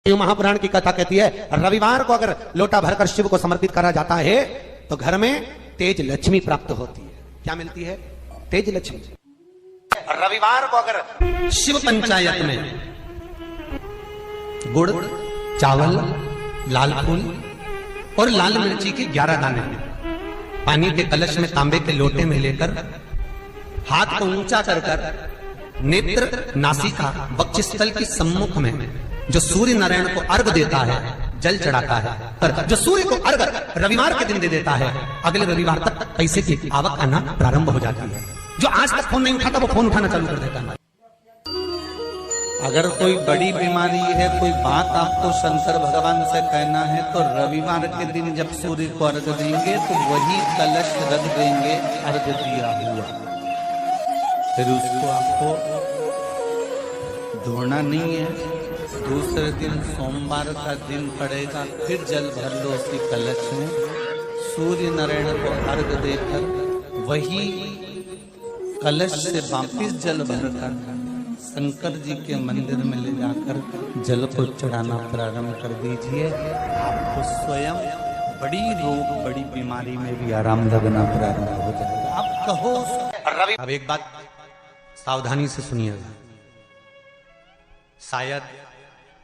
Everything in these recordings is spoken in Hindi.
शिव महापुराण की कथा कहती है रविवार को अगर लोटा भरकर शिव को समर्पित करा जाता है तो घर में तेज लक्ष्मी प्राप्त होती है। क्या मिलती है? तेज लक्ष्मी। रविवार को अगर शिव पंचायत में गुड़, चावल, लाल फूल और लाल मिर्ची के 11 दाने पानी के कलश में तांबे के लोटे में लेकर हाथ को ऊंचा कर नेत्र, नासिका, वक्षस्थल के सम्मुख में जो सूर्य नारायण को अर्घ देता है, जल चढ़ाता है, पर जो सूर्य को अर्घ रविवार के दिन दे देता है, अगले रविवार तक पैसे की आवक आना प्रारंभ हो जाती है। जो आज तक फोन नहीं उठाता वो फोन उठाना चालू कर देता है। अगर कोई बड़ी बीमारी है, कोई बात आपको शंकर भगवान से कहना है तो रविवार के दिन जब सूर्य को अर्घ देंगे तो वही कलश रख देंगे अर्घ दिया हुआ, फिर उसको आपको धोना नहीं है। दूसरे दिन सोमवार का दिन पड़ेगा, फिर जल भर लो उसी कलश में, सूर्य नारायण को अर्घ देकर वही कलश से वापिस जल भरकर शंकर जी के मंदिर में ले जाकर जल को चढ़ाना प्रारंभ कर दीजिए। आपको स्वयं बड़ी रोग, बड़ी बीमारी में भी आराम लगना प्रारंभ हो जाएगा। आप कहो। अब एक बात सावधानी से सुनिएगा, शायद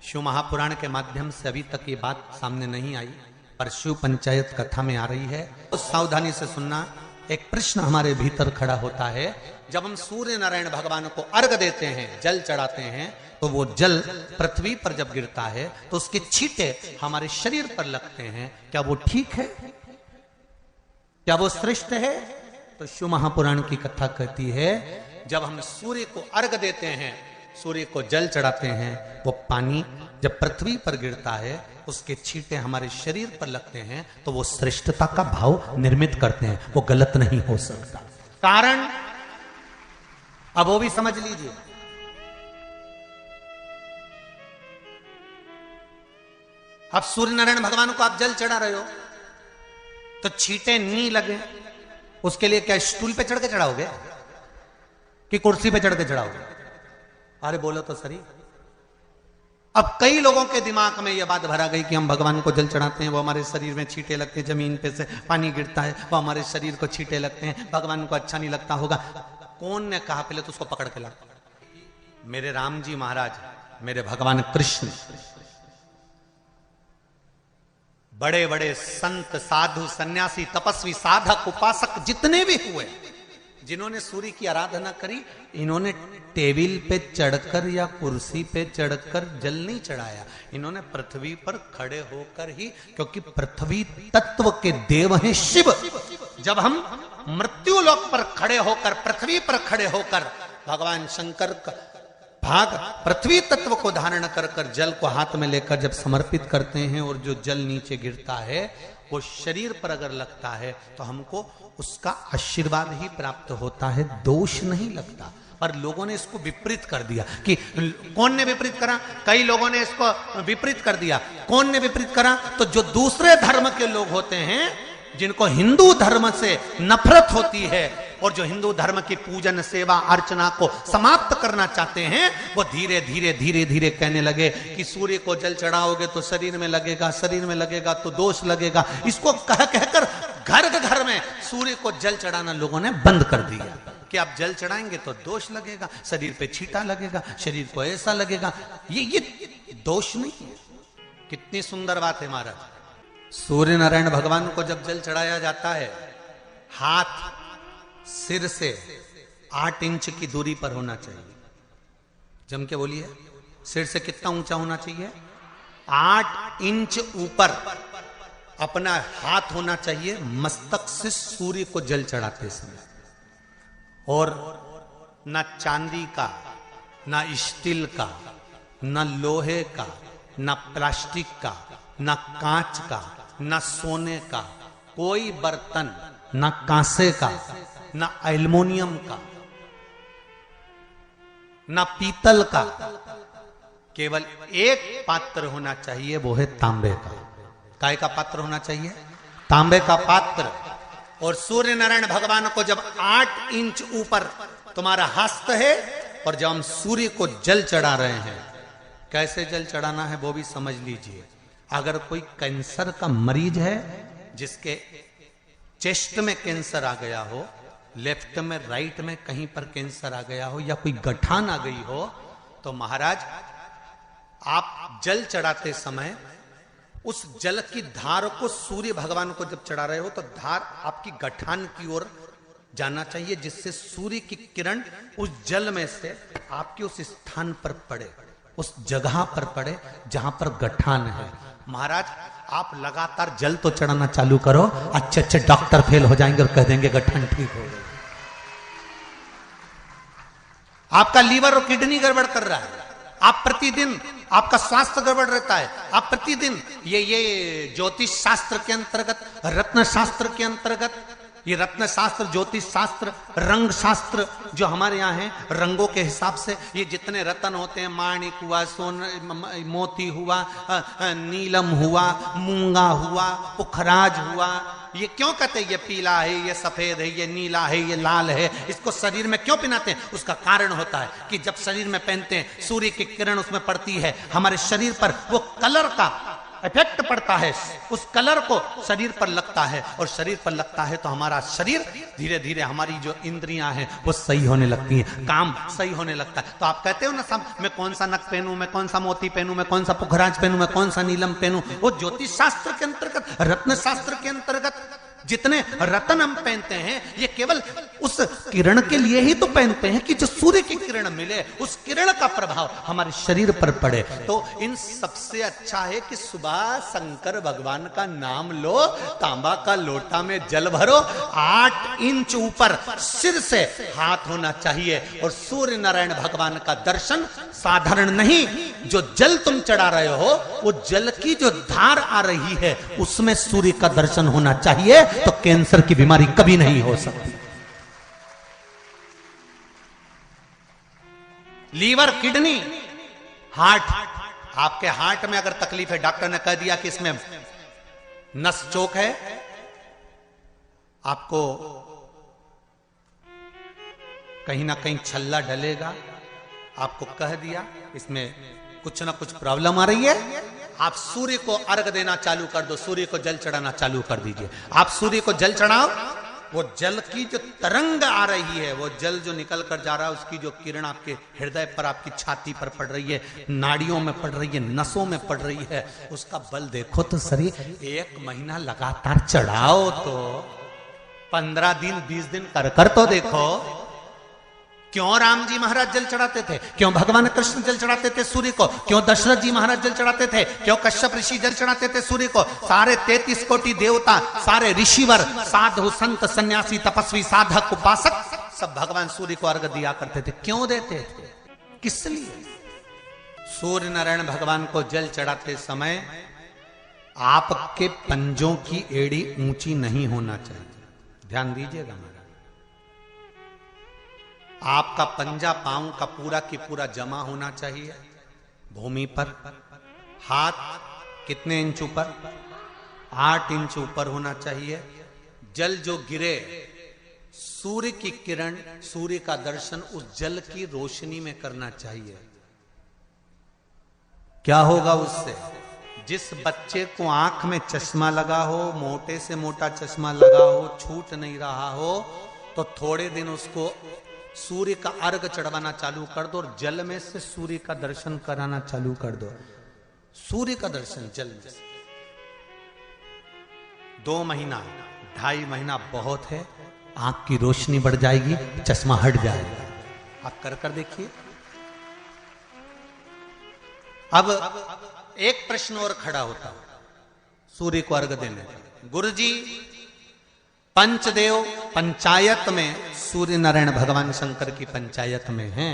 शिव महापुराण के माध्यम से अभी तक ये बात सामने नहीं आई, पर शिव पंचायत कथा में आ रही है तो सावधानी से सुनना। एक प्रश्न हमारे भीतर खड़ा होता है, जब हम सूर्य नारायण भगवान को अर्घ देते हैं, जल चढ़ाते हैं, तो वो जल पृथ्वी पर जब गिरता है तो उसके छींटे हमारे शरीर पर लगते हैं। क्या वो ठीक है? क्या वो श्रेष्ठ है? तो शिव महापुराण की कथा कहती है जब हम सूर्य को अर्घ देते हैं, सूर्य को जल चढ़ाते हैं, वो पानी जब पृथ्वी पर गिरता है उसके छींटे हमारे शरीर पर लगते हैं तो वो श्रेष्ठता का भाव निर्मित करते हैं, वो गलत नहीं हो सकता। कारण अब वो भी समझ लीजिए। अब सूर्य नारायण भगवान को आप जल चढ़ा रहे हो तो छींटे नहीं लगे, उसके लिए क्या स्टूल पे चढ़ के चढ़ाओगे कि कुर्सी पे चढ़ के चढ़ाओगे? अरे बोलो तो सही। अब कई लोगों के दिमाग में यह बात भरा गई कि हम भगवान को जल चढ़ाते हैं, वो हमारे शरीर में छींटे लगते हैं, जमीन पे से पानी गिरता है, वो हमारे शरीर को छींटे लगते हैं, भगवान को अच्छा नहीं लगता होगा। कौन ने कहा? पहले तो उसको पकड़ के ला। मेरे राम जी महाराज, मेरे भगवान कृष्ण, बड़े बड़े संत, साधु, सन्यासी, तपस्वी, साधक, उपासक जितने भी हुए, जिन्होंने सूर्य की आराधना करी, इन्होंने टेबल पे चढ़कर या कुर्सी पे चढ़कर जल नहीं चढ़ाया, इन्होंने पृथ्वी पर खड़े होकर ही, क्योंकि पृथ्वी तत्व के देव हैं शिव। जब हम मृत्यु लोक पर खड़े होकर, पृथ्वी पर खड़े होकर भगवान शंकर का भाग पृथ्वी तत्व को धारण कर कर जल को हाथ में लेकर जब समर्पित करते हैं और जो जल नीचे गिरता है वो शरीर पर अगर लगता है तो हमको उसका आशीर्वाद ही प्राप्त होता है, दोष नहीं लगता। पर लोगों ने इसको विपरीत कर दिया। कि कौन ने विपरीत करा? कई लोगों ने इसको विपरीत कर दिया। कौन ने विपरीत करा? तो जो दूसरे धर्म के लोग होते हैं, जिनको हिंदू धर्म से नफरत होती है और जो हिंदू धर्म की पूजन, सेवा, अर्चना को समाप्त करना चाहते हैं, वो धीरे धीरे धीरे धीरे कहने लगे कि सूर्य को जल चढ़ाओगे तो शरीर में लगेगा, शरीर में लगेगा तो दोष लगेगा। इसको कह कहकर घर घर में सूर्य को जल चढ़ाना लोगों ने बंद कर दिया कि आप जल चढ़ाएंगे तो दोष लगेगा, शरीर पे छींटा लगेगा, शरीर को ऐसा लगेगा। ये दोष नहीं है। कितनी सुंदर बात है महाराज। सूर्य नारायण भगवान को जब जल चढ़ाया जाता है, हाथ सिर से 8 इंच की दूरी पर होना चाहिए। जम के बोलिए, सिर से कितना ऊंचा होना चाहिए? 8 इंच ऊपर अपना हाथ होना चाहिए मस्तक से सूर्य को जल चढ़ाते समय। और ना चांदी का, ना स्टील का, ना लोहे का, ना प्लास्टिक का, ना कांच का, ना सोने का कोई बर्तन, ना कांसे का, ना एल्युमिनियम का, ना पीतल का, केवल एक पात्र होना चाहिए, वो है तांबे का। काय का पात्र होना चाहिए? तांबे का पात्र। और सूर्य नारायण भगवान को जब 8 इंच ऊपर तुम्हारा हस्त है और जब हम सूर्य को जल चढ़ा रहे हैं, कैसे जल चढ़ाना है वो भी समझ लीजिए। अगर कोई कैंसर का मरीज है, जिसके चेस्ट में कैंसर आ गया हो, लेफ्ट में राइट में कहीं पर कैंसर आ गया हो, या कोई गठान आ गई हो, तो महाराज आप जल चढ़ाते समय उस जल की धार को सूर्य भगवान को जब चढ़ा रहे हो तो धार आपकी गठान की ओर जाना चाहिए, जिससे सूर्य की किरण उस जल में से आपके उस स्थान पर पड़े, उस जगह पर पड़े जहां पर गठान है। महाराज आप लगातार जल तो चढ़ाना चालू करो, अच्छे अच्छे डॉक्टर फेल हो जाएंगे और कह देंगे गठान ठीक हो गई। आपका लीवर और किडनी गड़बड़ कर रहा है, आप प्रतिदिन आपका स्वास्थ्य गड़बड़ रहता है, आप प्रतिदिन ये ज्योतिष शास्त्र के अंतर्गत, रत्न शास्त्र के अंतर्गत, ये रत्न शास्त्र, ज्योतिष शास्त्र, रंग शास्त्र जो हमारे यहाँ है, रंगों के हिसाब से ये जितने रत्न होते हैं, माणिक हुआ, सोन मोती हुआ, नीलम हुआ, मूंगा हुआ, पुखराज हुआ, ये क्यों कहते हैं ये पीला है, ये सफेद है, ये नीला है, ये लाल है, इसको शरीर में क्यों पहनाते हैं? उसका कारण होता है कि जब शरीर में पहनते हैं सूर्य की किरण उसमें पड़ती है, हमारे शरीर पर वो कलर का इफेक्ट पड़ता है, उस कलर को शरीर पर लगता है, और शरीर पर लगता है तो हमारा शरीर धीरे धीरे, हमारी जो इंद्रियां हैं वो सही होने लगती हैं, काम सही होने लगता है। तो आप कहते हो ना सब, मैं कौन सा नक पहनूं, मैं कौन सा मोती पहनूं, मैं कौन सा पुखराज पहनूं, मैं कौन सा नीलम पहनूं, वो ज्योतिष शास्त्र के अंतर्गत, रत्न शास्त्र के अंतर्गत जितने रत्न हम पहनते हैं ये केवल उस किरण के लिए ही तो पहनते हैं कि जो सूर्य की किरण मिले, उस किरण का प्रभाव हमारे शरीर पर पड़े। तो इन सबसे अच्छा है कि सुबह शंकर भगवान का नाम लो, तांबा का लोटा में जल भरो, 8 इंच ऊपर सिर से हाथ होना चाहिए, और सूर्य नारायण भगवान का दर्शन साधारण नहीं, जो जल तुम चढ़ा रहे हो वो जल की जो धार आ रही है उसमें सूर्य का दर्शन होना चाहिए, तो कैंसर की बीमारी कभी नहीं हो सकती। लीवर, किडनी, हार्ट, आपके हार्ट में अगर तकलीफ है, डॉक्टर ने कह दिया कि इसमें नस चोक है, आपको कहीं ना कहीं छल्ला डलेगा, आपको कह दिया इसमें कुछ ना कुछ प्रॉब्लम आ रही है, आप सूर्य को अर्घ देना चालू कर दो, सूर्य को जल चढ़ाना चालू कर दीजिए। आप सूर्य को जल चढ़ाओ, वो जल की जो तरंग आ रही है, वो जल जो निकल कर जा रहा है, उसकी जो किरण आपके हृदय पर, आपकी छाती पर पड़ रही है, नाड़ियों में पड़ रही है, नसों में पड़ रही है, उसका बल देखो तो शरीर 1 महीना लगातार चढ़ाओ तो 15 दिन 20 दिन कर तो देखो। क्यों राम जी महाराज जल चढ़ाते थे, क्यों भगवान कृष्ण जल चढ़ाते थे सूर्य को, क्यों दशरथ जी महाराज जल चढ़ाते थे, क्यों कश्यप ऋषि जल चढ़ाते थे सूर्य को, सारे 33 कोटि देवता, सारे ऋषिवर, साधु संत सन्यासी तपस्वी साधक उपासक सब भगवान सूर्य को अर्घ दिया करते थे। क्यों देते थे, किस लिए? सूर्य नारायण भगवान को जल चढ़ाते समय आपके पंजों की एड़ी ऊंची नहीं होना चाहिए, ध्यान दीजिएगा। आपका पंजा पांव का पूरा की पूरा जमा होना चाहिए भूमि पर। हाथ कितने इंच ऊपर? 8 इंच ऊपर होना चाहिए। जल जो गिरे, सूर्य की किरण, सूर्य का दर्शन उस जल की रोशनी में करना चाहिए। क्या होगा उससे? जिस बच्चे को आंख में चश्मा लगा हो, मोटे से मोटा चश्मा लगा हो, छूट नहीं रहा हो, तो थोड़े दिन उसको सूर्य का अर्घ चढ़वाना चालू कर दो और जल में से सूर्य का दर्शन कराना चालू कर दो। सूर्य का दर्शन जल में से 2 महीना 2.5 महीना बहुत है, आंख की रोशनी बढ़ जाएगी, चश्मा हट जाएगा। आप कर देखिए। अब एक प्रश्न और खड़ा होता है सूर्य को अर्घ देने का। गुरुजी, पंचदेव पंचायत में सूर्य नारायण भगवान शंकर की पंचायत में हैं।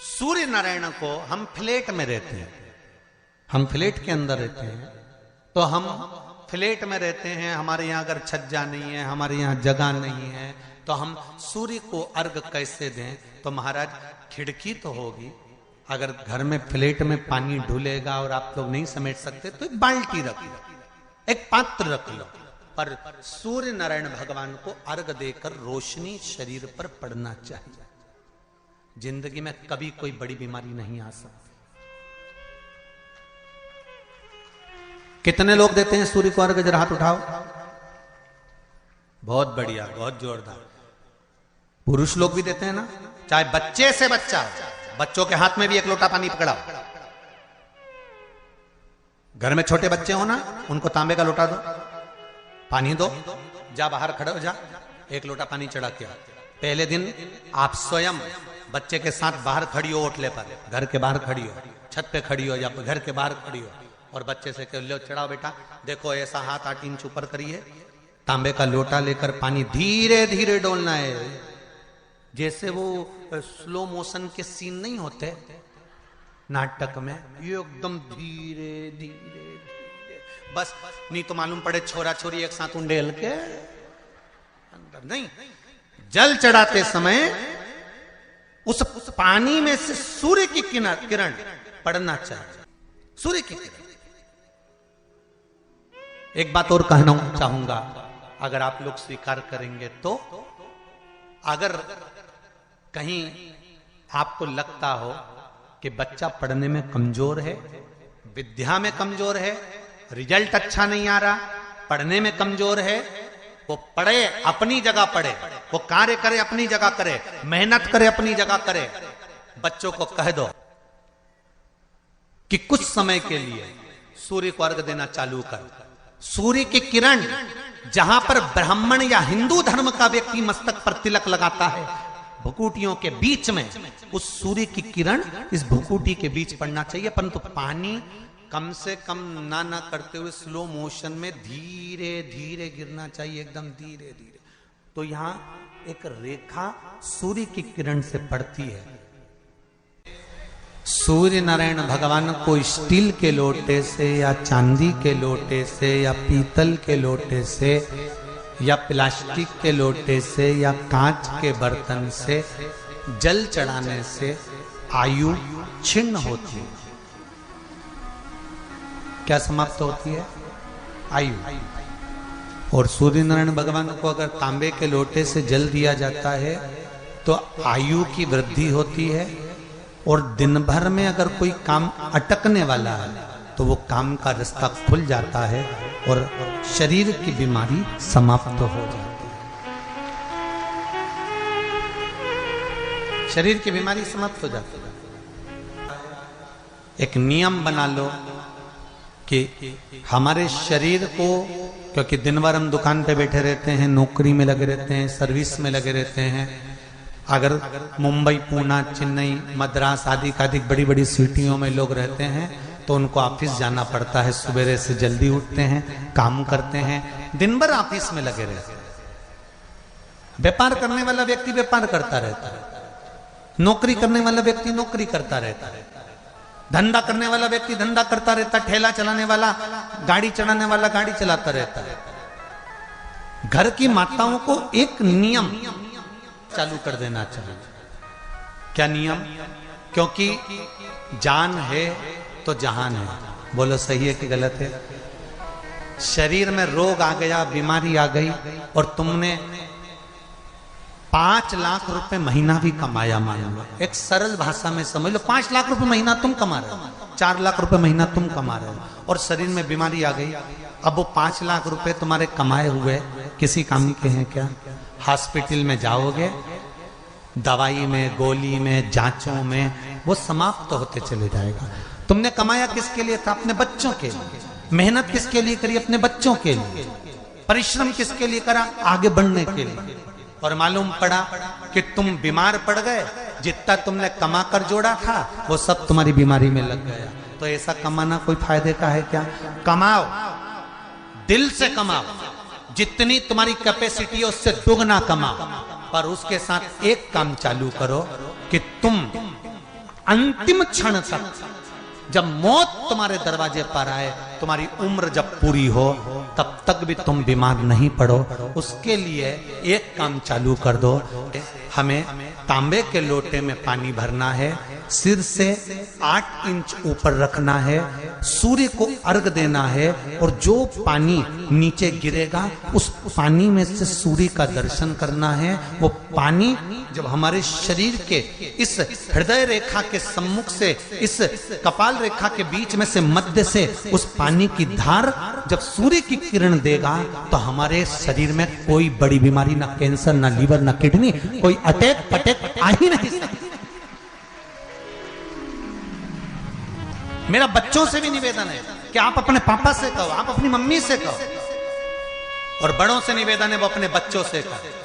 सूर्य नारायण को हम फ्लैट में रहते हैं, हम फ्लैट के अंदर रहते हैं, तो हम फ्लैट में रहते हैं, हमारे यहाँ अगर छज्जा नहीं है, हमारे यहाँ जगह नहीं है, तो हम सूर्य को अर्घ कैसे दें? तो महाराज खिड़की तो होगी, अगर घर में फ्लैट में पानी ढुलेगा और आप लोग नहीं समेट सकते तो एक बाल्टी रख लो, एक पात्र रख लो, पर सूर्य नारायण भगवान को अर्घ देकर रोशनी शरीर पर पड़ना चाहिए। जिंदगी में कभी कोई बड़ी बीमारी नहीं आ सकती। कितने लोग देते हैं सूर्य को अर्घ? जरा हाथ उठाओ। बहुत बढ़िया, बहुत जोरदार। पुरुष लोग भी देते हैं ना, चाहे बच्चे से बच्चा, बच्चों के हाथ में भी एक लोटा पानी पकड़ाओ। घर में छोटे बच्चे हो ना, उनको तांबे का लोटा दो, पानी दो, जा बाहर खड़े हो जा, एक लोटा पानी चढ़ा के आओ। पहले दिन आप स्वयं बच्चे के साथ बाहर खड़ी हो, ओटले पर, घर के बाहर खड़ी हो, छत पे खड़ी हो या घर के बाहर खड़ी हो, और बच्चे से कह लो चढ़ाओ बेटा, देखो ऐसा हाथ 8 इंच ऊपर करिए, तांबे का लोटा लेकर पानी धीरे धीरे डोलना है। जैसे वो स्लो मोशन के सीन नहीं होते नाटक में, ये एकदम धीरे धीरे धीरे, बस नहीं तो मालूम पड़े छोरा छोरी एक साथ उंडेल के अंदर नहीं। जल चढ़ाते समय उस पानी में से सूर्य की किरण पड़ना चाहिए, सूर्य की किरण। एक बात और कहना चाहूंगा, अगर आप लोग स्वीकार करेंगे तो, अगर कहीं आपको लगता हो कि बच्चा पढ़ने में कमजोर है, विद्या में कमजोर है, रिजल्ट अच्छा नहीं आ रहा, पढ़ने में कमजोर है, वो पढ़े अपनी जगह पढ़े, वो कार्य करे अपनी जगह करे, मेहनत करे अपनी जगह करे, बच्चों को कह दो कि कुछ समय के लिए सूर्य को अर्घ देना चालू कर। सूर्य की किरण जहां पर ब्राह्मण या हिंदू धर्म का व्यक्ति मस्तक पर तिलक लगाता है, भुकुटियों के बीच में उस सूर्य की किरण इस भुकुटी के बीच पड़ना चाहिए, परंतु पानी कम से कम ना करते हुए स्लो मोशन में धीरे धीरे गिरना चाहिए, एकदम धीरे धीरे। तो यहां एक रेखा सूर्य की किरण से पड़ती है। सूर्य नारायण भगवान को स्टील के लोटे से या चांदी के लोटे से या पीतल के लोटे से या प्लास्टिक के लोटे से या कांच के बर्तन से जल चढ़ाने से आयु छिन्न होती है। क्या समाप्त होती है? आयु। और सूर्य नारायण भगवान को अगर तांबे के लोटे से जल दिया जाता है तो आयु की वृद्धि होती है, और दिन भर में अगर कोई काम अटकने वाला है तो वो काम का रास्ता खुल जाता है और शरीर की बीमारी समाप्त हो जाती है। शरीर की बीमारी समाप्त हो जाती है। एक नियम बना लो कि हमारे शरीर को, क्योंकि दिन भर हम दुकान पे बैठे रहते हैं, नौकरी में लगे रहते हैं, सर्विस में लगे रहते हैं, अगर मुंबई, पूना, चेन्नई, मद्रास आदि का अधिक बड़ी बड़ी सिटियों में लोग रहते हैं तो उनको ऑफिस जाना पड़ता है, सवेरे से जल्दी उठते हैं, काम करते हैं, दिन भर ऑफिस में लगे रहते हैं। व्यापार करने वाला व्यक्ति व्यापार करता रहता है, नौकरी करने वाला व्यक्ति नौकरी करता रहता है, धंधा करने वाला व्यक्ति धंधा करता रहता है, ठेला चलाने वाला, गाड़ी चलाने वाला गाड़ी चलाता रहता है। घर की माताओं को एक नियम चालू कर देना चाहिए। क्या नियम? क्योंकि जान है तो जहान है। बोलो सही है कि गलत है? शरीर में रोग आ गया, बीमारी आ गई, और तुमने 5 लाख रुपए महीना भी कमाया, मान लो, एक सरल भाषा में समझ लो, 5 लाख रुपए महीना तुम कमा रहे हो, 4 लाख रुपए महीना तुम कमा रहे हो, और शरीर में बीमारी आ गई। अब वो 5 लाख रुपए तुम्हारे कमाए हुए किसी काम के हैं क्या? हॉस्पिटल में जाओगे, दवाई में, गोली में, जांचों में वो समाप्त होते चले जाएगा। तुमने कमाया किसके लिए था? अपने बच्चों के लिए। मेहनत किसके लिए करी? अपने बच्चों के लिए। परिश्रम किसके लिए करा? आगे बढ़ने के लिए। और मालूम पड़ा कि तुम बीमार पड़ गए, जितना तुमने कमा कर जोड़ा था वो सब तुम्हारी बीमारी में लग गया। तो ऐसा कमाना कोई फायदे का है क्या? कमाओ, दिल से कमाओ, जितनी तुम्हारी कैपेसिटी है उससे दुगना कमाओ, पर उसके साथ एक काम चालू करो कि तुम अंतिम क्षण तक, जब मौत तुम्हारे दरवाजे पर आए, तुम्हारी उम्र जब पूरी हो, तब तक भी तुम बीमार नहीं पड़ो। उसके लिए एक काम चालू कर दो, हमें तांबे के लोटे में पानी भरना है सिर से 8 इंच ऊपर रखना है, सूर्य को अर्घ देना है, और जो पानी नीचे गिरेगा उस पानी में से सूर्य का दर्शन करना है। वो पानी जब हमारे शरीर के इस हृदय रेखा के सम्मुख से, इस कपाल रेखा के बीच में से, मध्य से उस पानी की धार जब सूर्य की किरण देगा तो हमारे शरीर में कोई बड़ी बीमारी, ना कैंसर, ना लीवर, ना किडनी, कोई अटैक पटैक आ ही नहीं सकता। मेरा बच्चों से भी निवेदन है कि आप अपने पापा से कहो, आप अपनी मम्मी से कहो, और बड़ों से निवेदन है वो अपने बच्चों से कहो।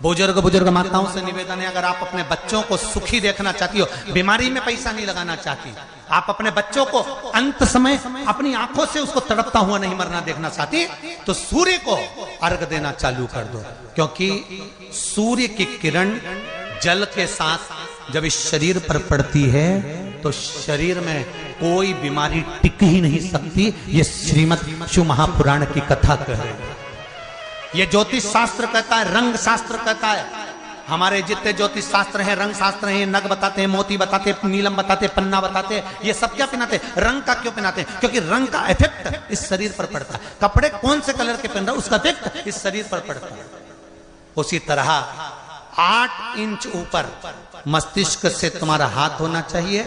बुजुर्ग माताओं से निवेदन है, अगर आप अपने बच्चों को सुखी देखना चाहती हो, बीमारी में पैसा नहीं लगाना चाहती, आप अपने बच्चों को अंत समय अपनी आंखों से उसको तड़पता हुआ नहीं मरना देखना चाहती, तो सूर्य को अर्घ देना चालू कर दो। क्योंकि सूर्य की किरण जल के साथ जब इस शरीर पर पड़ती है तो शरीर में कोई बीमारी टिक ही नहीं सकती। ये श्रीमद् शिव महापुराण की कथा कह रहे हैं। ये ज्योतिष शास्त्र कहता है, रंग शास्त्र कहता है। हमारे जितने ज्योतिष शास्त्र हैं, रंग शास्त्र हैं, नग बताते हैं, मोती बताते हैं, नीलम बताते हैं, पन्ना बताते हैं, ये सब क्या पहनाते हैं? रंग का क्यों पहनाते हैं? क्योंकि रंग का इफेक्ट इस शरीर पर पड़ता है। कपड़े कौन से कलर के पहन रहा है उसका इफेक्ट इस शरीर पर पड़ता है। उसी तरह 8 इंच ऊपर मस्तिष्क से तुम्हारा हाथ होना चाहिए,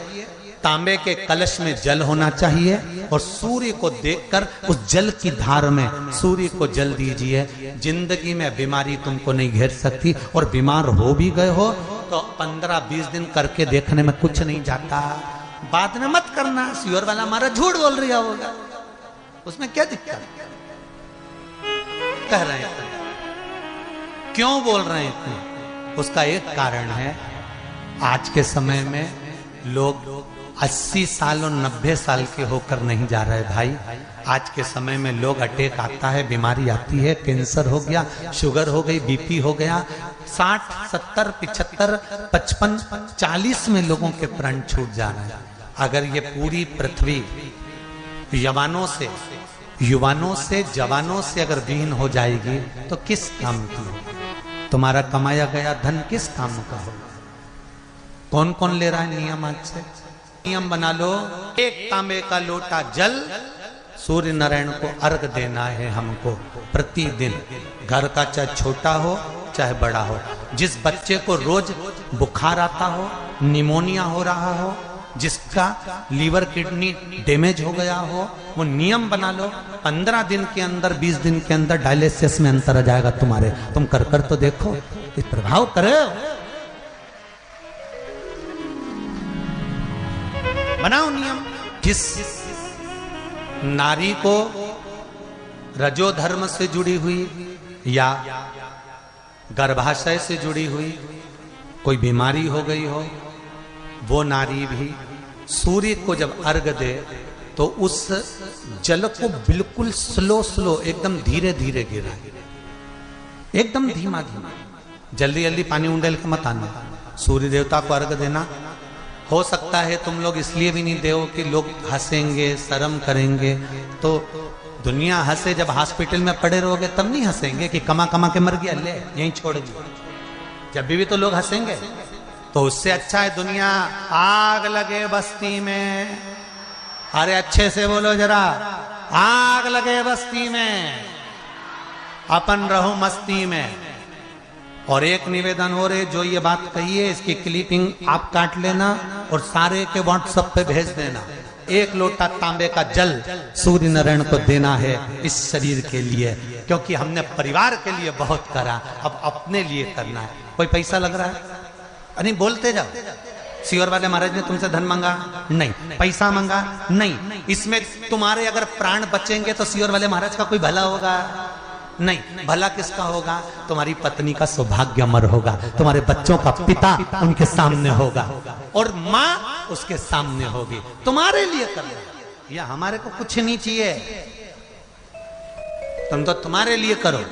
तांबे के कलश में जल होना चाहिए, और सूर्य को देखकर उस जल की धार में सूर्य को जल दीजिए। जिंदगी में बीमारी तुमको नहीं घेर सकती, और बीमार हो भी गए हो तो 15-20 दिन करके देखने में कुछ नहीं जाता। बाद में मत करना, श्योर वाला हमारा झूठ बोल रहा होगा, उसमें क्या दिक्कत कह रहे हैं? क्यों बोल रहे हैं इतने? उसका एक कारण है, आज के समय में लोग 80 साल और 90 साल के होकर नहीं जा रहे भाई। आज के समय में लोग अटैक आता है, बीमारी आती है, कैंसर हो गया, शुगर हो गई, बीपी हो गया, 60, 70, 75, 55, 40 में लोगों के प्राण छूट जा रहे हैं। अगर ये पूरी पृथ्वी युवानों से जवानों से अगर विहीन हो जाएगी तो किस काम की? तुम्हारा कमाया गया धन किस काम का हो? कौन कौन ले रहा है नियम? आज से नियम बना लो, एक तांबे का लोटा जल सूर्य नारायण को अर्घ देना है हमको प्रतिदिन। घर का चाहे छोटा हो चाहे बड़ा हो, जिस बच्चे को रोज बुखार आता हो, निमोनिया हो रहा हो, जिसका लीवर किडनी डैमेज हो गया हो, वो नियम बना लो, 15 दिन के अंदर 20 दिन के अंदर डायलिसिस में अंतर आ जाएगा तुम्हारे। तुम कर तो देखो, इस प्रभाव करो। बनाओ नियम। जिस नारी को रजो धर्म से जुड़ी हुई या गर्भाशय से जुड़ी हुई कोई बीमारी हो गई हो, वो नारी भी सूर्य को जब अर्घ दे तो उस जल को बिल्कुल स्लो एकदम धीरे धीरे गिरा, एकदम धीमा, जल्दी जल्दी पानी उंडेल के मत आना। सूर्य देवता को अर्घ देना हो सकता है तुम लोग इसलिए भी नहीं दो कि लोग हंसेंगे, शर्म करेंगे। तो दुनिया हंसे, जब हॉस्पिटल में पड़े रहोगे तब नहीं हंसेंगे कि कमा कमा के मर गया, ले यहीं छोड़ दिया। जब भी तो लोग हंसेंगे। तो उससे अच्छा है दुनिया आग लगे बस्ती में। अरे अच्छे से बोलो जरा, आग लगे बस्ती में, अपन रहो मस्ती में। और एक निवेदन हो रहे, जो ये बात कही है इसकी क्लिपिंग आप काट लेना और सारे के व्हाट्सएप पे भेज देना। 1 लोटा तांबे का जल सूर्य नारायण को देना है इस शरीर के लिए, क्योंकि हमने परिवार के लिए बहुत करा, अब अपने लिए करना है। कोई पैसा लग रहा है? अरे बोलते जाओ। सियोर वाले महाराज ने तुमसे धन मांगा? नहीं। पैसा मांगा? नहीं। इसमें तुम्हारे अगर प्राण बचेंगे तो सियोर वाले महाराज का कोई भला होगा? नहीं। भला किसका होगा? तुम्हारी पत्नी का सौभाग्य अमर होगा, तुम्हारे बच्चों का पिता उनके सामने होगा, और माँ उसके सामने होगी। तुम्हारे लिए करना, या हमारे को कुछ नहीं चाहिए, तुम तो तुम्हारे लिए करो।